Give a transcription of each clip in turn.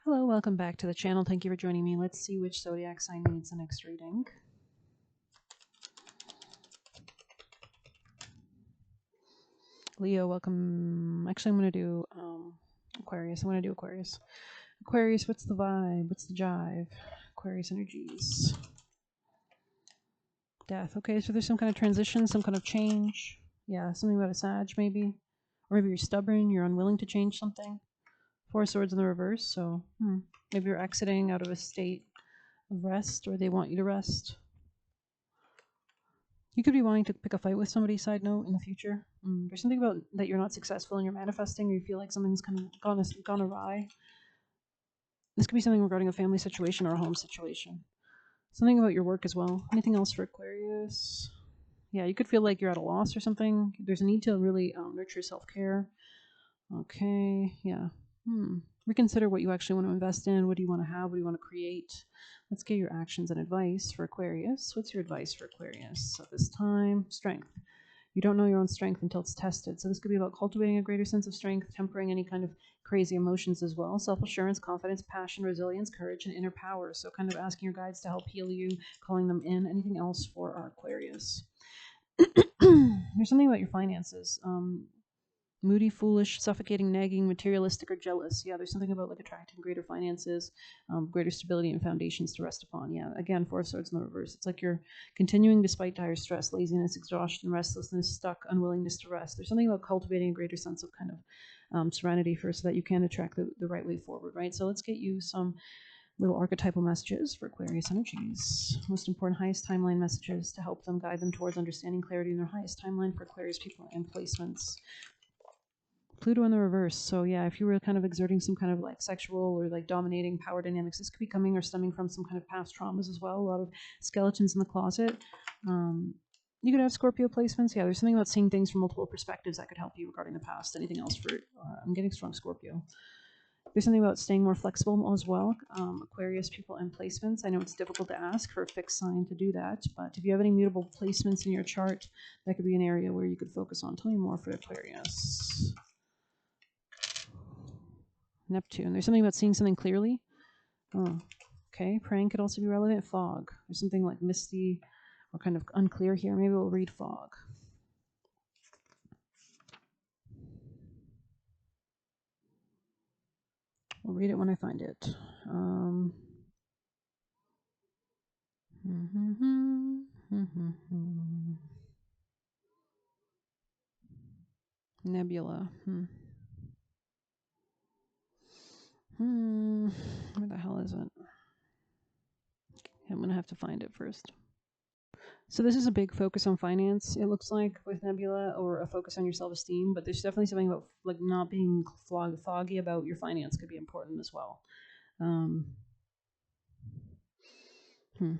Hello, welcome back to the channel. Thank you for joining me. Let's see which zodiac sign needs the next reading. Leo, welcome. Actually, I'm going to do Aquarius. I'm going to do Aquarius. Aquarius, what's the vibe? What's the jive? Aquarius energies. Death. Okay, so there's some kind of transition, some kind of change. Yeah, something about a Sag maybe. Or maybe you're stubborn, you're unwilling to change something. Four of Swords in the reverse, so maybe you're exiting out of a state of rest, or they want you to rest. You could be wanting to pick a fight with somebody, side note, in the future. There's something about that you're not successful and you're manifesting, or you feel like something's kind of gone awry. This could be something regarding a family situation or a home situation. Something about your work as well. Anything else for Aquarius? Yeah, you could feel like you're at a loss or something. There's a need to really nurture self-care. Okay, yeah. Reconsider what you actually want to invest in. What do you want to have? What do you want to create? Let's get your actions and advice for Aquarius. What's your advice for Aquarius at this time? Strength. You don't know your own strength until it's tested. So this could be about cultivating a greater sense of strength, tempering any kind of crazy emotions as well. Self-assurance, confidence, passion, resilience, courage, and inner power. So kind of asking your guides to help heal you, calling them in. Anything else for our Aquarius? There's something about your finances. Moody, foolish, suffocating, nagging, materialistic, or jealous. Yeah, there's something about like attracting greater finances, greater stability and foundations to rest upon. Yeah, again, Four of Swords in the reverse. It's like you're continuing despite dire stress, laziness, exhaustion, restlessness, stuck, unwillingness to rest. There's something about cultivating a greater sense of kind of serenity first so that you can attract the right way forward, right? So let's get you some little archetypal messages for Aquarius energies. Most important, highest timeline messages to help them guide them towards understanding clarity in their highest timeline for Aquarius people and placements. Pluto in the reverse. So yeah, if you were kind of exerting some kind of like sexual or like dominating power dynamics, this could be coming or stemming from some kind of past traumas as well. A lot of skeletons in the closet. You could have Scorpio placements. Yeah, there's something about seeing things from multiple perspectives that could help you regarding the past. Anything else for, I'm getting strong Scorpio. There's something about staying more flexible as well. Aquarius people and placements. I know it's difficult to ask for a fixed sign to do that, but if you have any mutable placements in your chart, that could be an area where you could focus on. Tell me more for Aquarius. Neptune. There's something about seeing something clearly. Oh, okay. Praying could also be relevant. Fog. There's something like misty or kind of unclear here. Maybe we'll read fog. We'll read it when I find it. Nebula. Where the hell is it? I'm going to have to find it first. So this is a big focus on finance, it looks like, with Nebula, or a focus on your self-esteem, but there's definitely something about like not being foggy about your finance could be important as well. It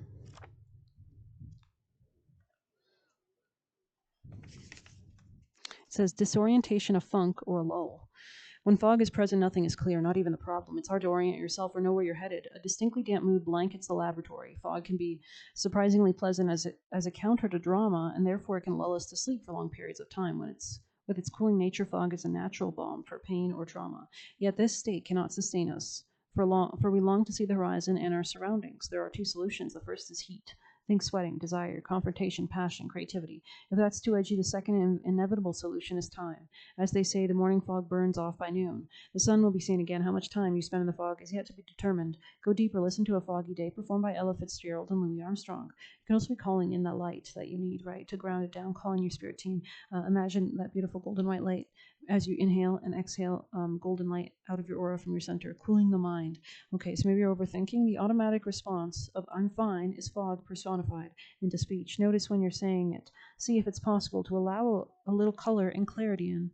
says disorientation, a funk, or a lull. When fog is present, nothing is clear, not even the problem. It's hard to orient yourself or know where you're headed. A distinctly damp mood blankets the laboratory. Fog can be surprisingly pleasant as a counter to drama, and therefore it can lull us to sleep for long periods of time. With its cooling nature, fog is a natural balm for pain or trauma. Yet this state cannot sustain us for we long to see the horizon and our surroundings. There are two solutions. The first is heat. Think sweating, desire, confrontation, passion, creativity. If that's too edgy, the second inevitable solution is time. As they say, the morning fog burns off by noon. The sun will be seen again. How much time you spend in the fog is yet to be determined. Go deeper. Listen to A Foggy Day, performed by Ella Fitzgerald and Louis Armstrong. You can also be calling in that light that you need, right, to ground it down, calling your spirit team. Imagine that beautiful golden white light as you inhale and exhale golden light out of your aura from your center, cooling the mind. Okay, so maybe you're overthinking. The automatic response of I'm fine is fog personified into speech. Notice when you're saying it. See if it's possible to allow a little color and clarity in.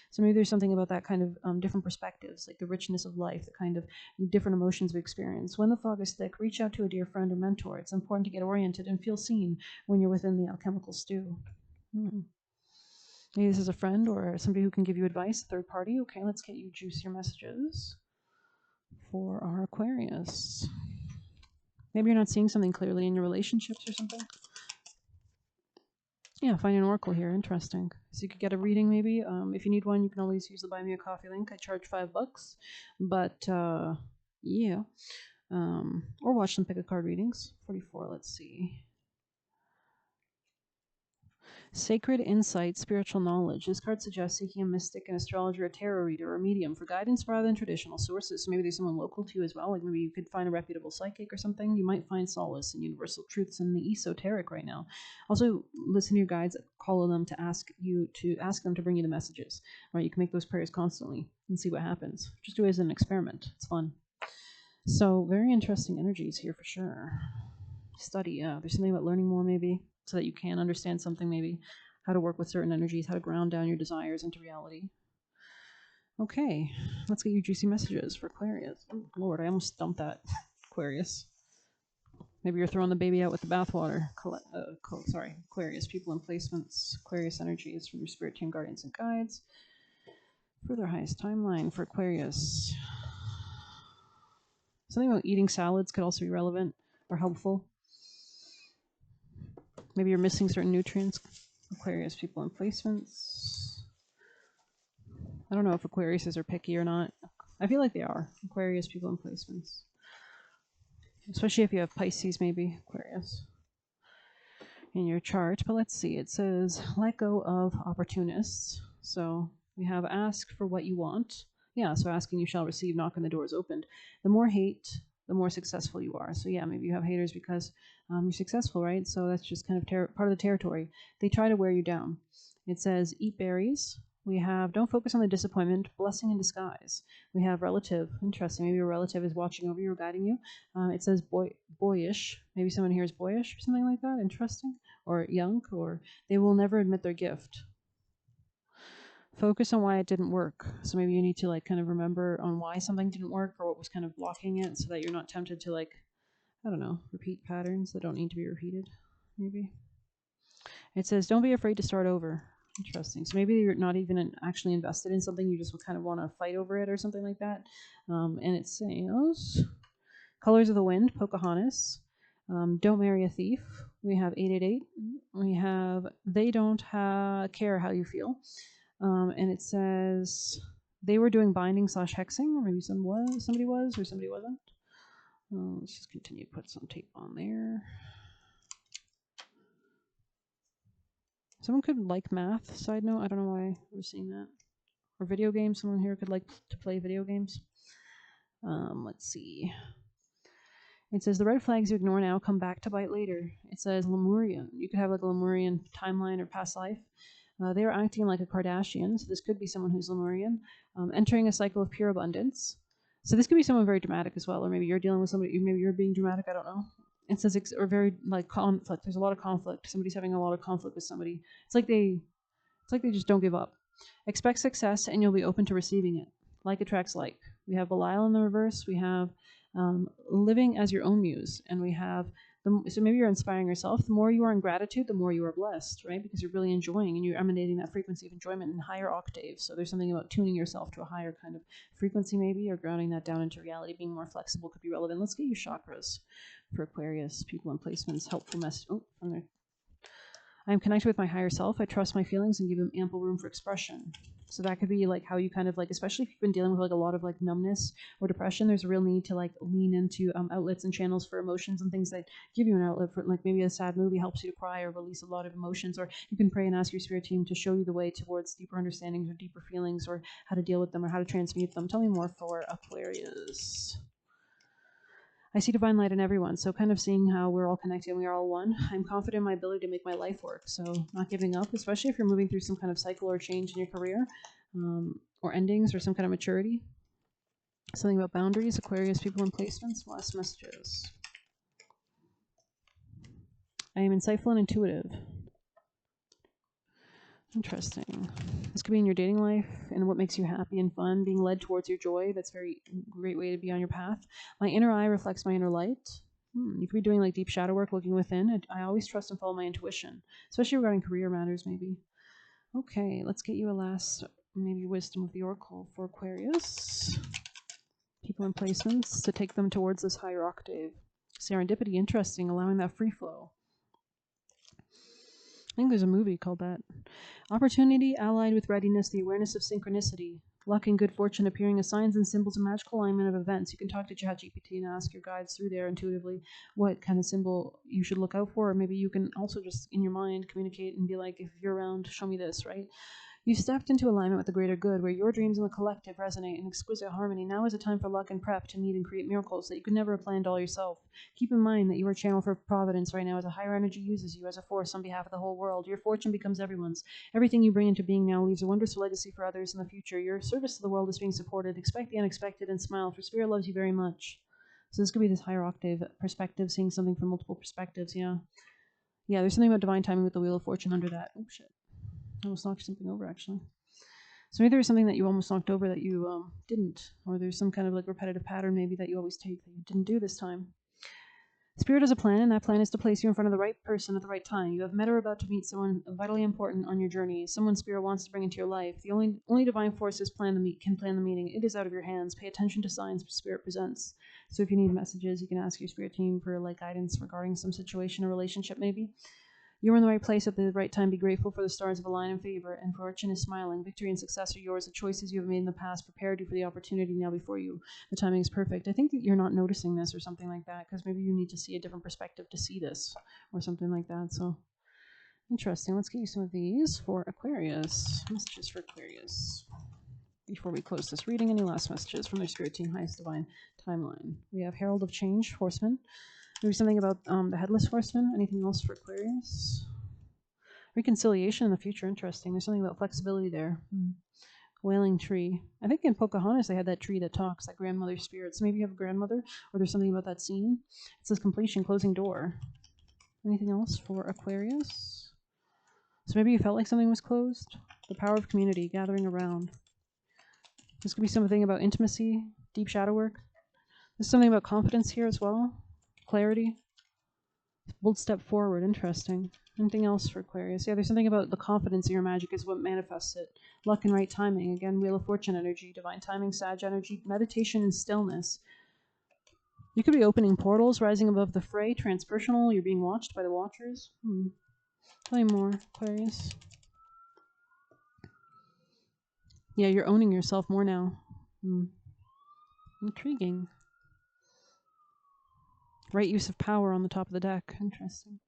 So maybe there's something about that kind of different perspectives, like the richness of life, the kind of different emotions we experience. When the fog is thick, reach out to a dear friend or mentor. It's important to get oriented and feel seen when you're within the alchemical stew. Maybe this is a friend or somebody who can give you advice, a third party. Okay, let's get you juicier messages for our Aquarius. Maybe you're not seeing something clearly in your relationships or something. Yeah, find an oracle here. Interesting. So you could get a reading maybe. If you need one, you can always use the Buy Me a Coffee link. I charge $5, but Yeah. Or watch some pick a card readings. 44, let's see. Sacred insight, spiritual knowledge. This card suggests seeking a mystic, an astrologer, a tarot reader, or a medium for guidance rather than traditional sources. So maybe there's someone local to you as well. Like maybe you could find a reputable psychic or something. You might find solace in universal truths and the esoteric right now. Also, listen to your guides, call on them to ask them to bring you the messages. Right? You can make those prayers constantly and see what happens. Just do it as an experiment. It's fun. So very interesting energies here for sure. Study, yeah. There's something about learning more maybe, so that you can understand something maybe, how to work with certain energies, how to ground down your desires into reality. Okay, let's get you juicy messages for Aquarius. Oh, Lord, I almost dumped that. Aquarius. Maybe you're throwing the baby out with the bathwater. Aquarius, people and placements. Aquarius energies from your spirit team, guardians, and guides. For their highest timeline for Aquarius. Something about eating salads could also be relevant or helpful. Maybe you're missing certain nutrients. Aquarius, people and placements. I don't know if Aquariuses are picky or not. I feel like they are. Aquarius, people and placements. Especially if you have Pisces, maybe, Aquarius, in your chart. But let's see. It says, let go of opportunists. So we have ask for what you want. Yeah, so asking you shall receive, knock and the door is opened. The more hate, the more successful you are. So yeah, maybe you have haters because you're successful, right? So that's just kind of part of the territory. They try to wear you down. It says eat berries. We have don't focus on the disappointment, blessing in disguise. We have relative. Interesting. Maybe your relative is watching over you or guiding you. It says boyish. Maybe someone here is boyish or something like that. Interesting. Or young, or they will never admit their gift. Focus on why it didn't work. So maybe you need to like kind of remember on why something didn't work or what was kind of blocking it so that you're not tempted to like, I don't know, repeat patterns that don't need to be repeated. Maybe. It says don't be afraid to start over. Interesting. So maybe you're not even actually invested in something, you just kind of want to fight over it or something like that. And it says Colors of the Wind, Pocahontas. Don't marry a thief. We have 888. We have they don't care how you feel. And it says they were doing binding / hexing, or maybe somebody was or somebody wasn't. Let's just continue to put some tape on there. Someone could like math, side note. I don't know why we're seeing that. Or video games. Someone here could like to play video games. Let's see. It says the red flags you ignore now come back to bite later. It says Lemurian. You could have like a Lemurian timeline or past life. They are acting like a Kardashian, so this could be someone who's Lemurian, entering a cycle of pure abundance. So this could be someone very dramatic as well, or maybe you're dealing with somebody, maybe you're being dramatic, I don't know. It says, or very like conflict. There's a lot of conflict. Somebody's having a lot of conflict with somebody. It's like they just don't give up. Expect success and you'll be open to receiving it. Like attracts like. We have Belial in the reverse. We have living as your own muse. And we have, so maybe you're inspiring yourself. The more you are in gratitude, the more you are blessed, right? Because you're really enjoying and you're emanating that frequency of enjoyment in higher octaves. So there's something about tuning yourself to a higher kind of frequency maybe, or grounding that down into reality. Being more flexible could be relevant. Let's get you chakras for Aquarius, people and placements, helpful message. Oh, from there. I am connected with my higher self. I trust my feelings and give them ample room for expression. So that could be like how you kind of like, especially if you've been dealing with like a lot of like numbness or depression, there's a real need to like lean into outlets and channels for emotions and things that give you an outlet for, like maybe a sad movie helps you to cry or release a lot of emotions, or you can pray and ask your spirit team to show you the way towards deeper understandings or deeper feelings or how to deal with them or how to transmute them. Tell me more for Aquarius. I see divine light in everyone, so kind of seeing how we're all connected and we are all one. I'm confident in my ability to make my life work, so not giving up, especially if you're moving through some kind of cycle or change in your career, or endings or some kind of maturity. Something about boundaries, Aquarius, people and placements, last messages. I am insightful and intuitive. Interesting. This could be in your dating life and what makes you happy and fun, being led towards your joy. That's a very great way to be on your path. My inner eye reflects my inner light. You could be doing like deep shadow work, looking within. I always trust and follow my intuition, especially regarding career matters maybe. Okay, let's get you a last maybe wisdom of the oracle for Aquarius. People and placements to take them towards this higher octave. Serendipity, interesting, allowing that free flow. I think there's a movie called that. Opportunity allied with readiness, the awareness of synchronicity. Luck and good fortune appearing as signs and symbols of magical alignment of events. You can talk to ChatGPT and ask your guides through there intuitively what kind of symbol you should look out for. Or maybe you can also just in your mind communicate and be like, if you're around, show me this, right? You stepped into alignment with the greater good, where your dreams and the collective resonate in exquisite harmony. Now is a time for luck and prep to meet and create miracles that you could never have planned all yourself. Keep in mind that you are a channel for providence right now as a higher energy uses you as a force on behalf of the whole world. Your fortune becomes everyone's. Everything you bring into being now leaves a wondrous legacy for others in the future. Your service to the world is being supported. Expect the unexpected and smile, for Spirit loves you very much. So this could be this higher octave perspective, seeing something from multiple perspectives, yeah. Yeah, there's something about divine timing with the Wheel of Fortune under that. Oh, shit. I almost knocked something over, actually. So maybe there's something that you almost knocked over that you didn't, or there's some kind of like repetitive pattern maybe that you always take that you didn't do this time. Spirit has a plan, and that plan is to place you in front of the right person at the right time. You have met or about to meet someone vitally important on your journey. Someone Spirit wants to bring into your life. The only divine forces can plan the meeting. It is out of your hands. Pay attention to signs Spirit presents. So if you need messages, you can ask your Spirit team for like guidance regarding some situation or relationship maybe. You're in the right place at the right time. Be grateful for the stars of align in favor, and fortune is smiling. Victory and success are yours. The choices you have made in the past prepared you for the opportunity now before you. The timing is perfect. I think that you're not noticing this or something like that, because maybe you need to see a different perspective to see this or something like that. So interesting. Let's get you some of these for Aquarius. Messages for Aquarius. Before we close this reading, any last messages from their Spirit team, highest divine timeline? We have Herald of Change, Horseman. Maybe something about the Headless Horseman. Anything else for Aquarius? Reconciliation in the future. Interesting. There's something about flexibility there. Wailing tree. I think in Pocahontas they had that tree that talks, that grandmother spirit. So maybe you have a grandmother, or there's something about that scene. It says completion, closing door. Anything else for Aquarius? So maybe you felt like something was closed. The power of community, gathering around. This could be something about intimacy, deep shadow work. There's something about confidence here as well. Clarity. Bold step forward. Interesting. Anything else for Aquarius? Yeah, there's something about the confidence in your magic is what manifests it. Luck and right timing. Again, Wheel of Fortune energy, divine timing, Sag energy, meditation and stillness. You could be opening portals, rising above the fray, transpersonal. You're being watched by the watchers. Tell me more, Aquarius. Yeah, you're owning yourself more now. Intriguing. Right use of power on the top of the deck. Interesting.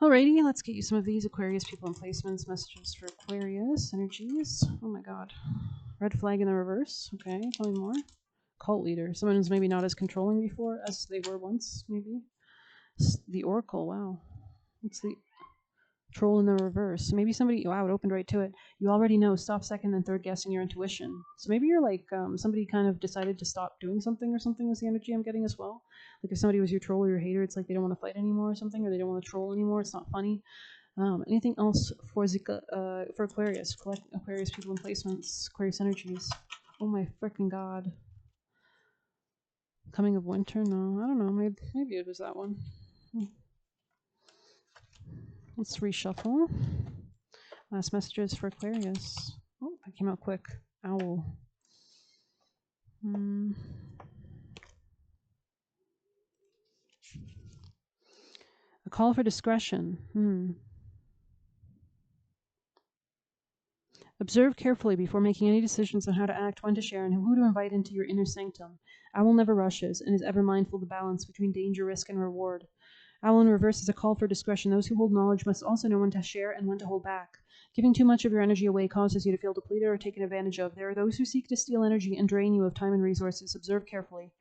Alrighty, let's get you some of these Aquarius people and placements. Messages for Aquarius energies. Oh my god. Red flag in the reverse. Okay, tell me more. Cult leader. Someone who's maybe not as controlling before as they were once, maybe. The Oracle. Wow. What's the troll in the reverse? Maybe somebody. Wow, it opened right to it. You already know. Stop second and third guessing your intuition. So maybe you're like somebody kind of decided to stop doing something or something is the energy I'm getting as well. Like if somebody was your troll or your hater, it's like they don't want to fight anymore or something, or they don't want to troll anymore. It's not funny. Anything else for for Aquarius? Collect Aquarius people and placements. Aquarius energies. Oh my freaking god. Coming of winter? No, I don't know. Maybe it was that one. Let's reshuffle. Last messages for Aquarius. Oh, that came out quick. Owl. A call for discretion. Observe carefully before making any decisions on how to act, when to share, and who to invite into your inner sanctum. Owl never rushes and is ever mindful of the balance between danger, risk, and reward. Owl in reverse is a call for discretion. Those who hold knowledge must also know when to share and when to hold back. Giving too much of your energy away causes you to feel depleted or taken advantage of. There are those who seek to steal energy and drain you of time and resources. Observe carefully.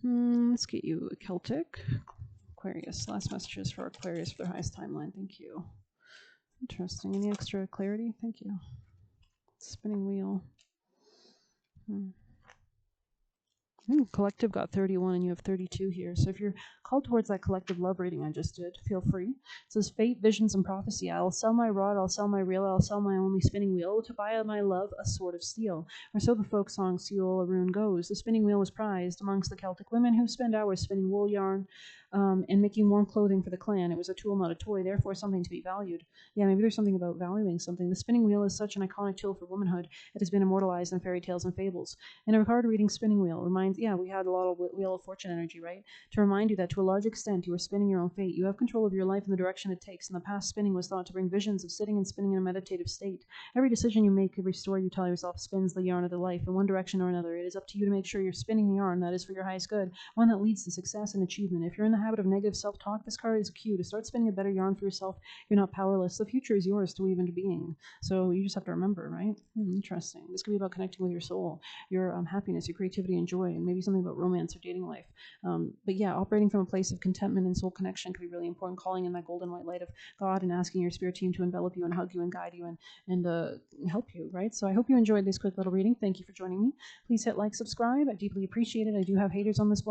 Let's get you a Celtic. Aquarius. Last messages for Aquarius for their highest timeline. Thank you. Interesting. Any extra clarity? Thank you. Spinning wheel. I think collective got 31 and you have 32 here. So if you're called towards that collective love reading I just did, feel free. It says fate, visions, and prophecy. I'll sell my rod, I'll sell my reel, I'll sell my only spinning wheel to buy my love a sword of steel. Or so the folk song Seol Arun goes. The spinning wheel was prized amongst the Celtic women who spend hours spinning wool yarn and making warm clothing for the clan. It was a tool, not a toy, therefore something to be valued. Yeah, maybe there's something about valuing something. The spinning wheel is such an iconic tool for womanhood. It has been immortalized in fairy tales and fables. In a card reading, spinning wheel reminds reminds, yeah, we had a lot of Wheel of Fortune energy, right? To remind you that to a large extent you are spinning your own fate. You have control of your life and the direction it takes. In the past, spinning was thought to bring visions of sitting and spinning in a meditative state. Every decision you make, every story you tell yourself spins the yarn of the life in one direction or another. It is up to you to make sure you're spinning the yarn that is for your highest good, one that leads to success and achievement. If you're in the habit of negative self-talk, this card is a cue to start spinning a better yarn for yourself. You're not powerless. The future is yours to weave into being. So you just have to remember, right? Interesting. This could be about connecting with your soul, your happiness, your creativity and joy, and maybe something about romance or dating life. But yeah, operating from a place of contentment and soul connection could be really important. Calling in that golden white light of God and asking your spirit team to envelop you and hug you and guide you and help you, right? So I hope you enjoyed this quick little reading. Thank you for joining me. Please hit like, subscribe. I deeply appreciate it. I do have haters on this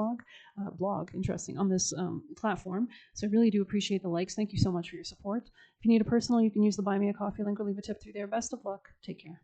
interesting, on this platform. So I really do appreciate the likes. Thank you so much for your support. If you need a personal, you can use the Buy Me a Coffee link or leave a tip through there. Best of luck. Take care.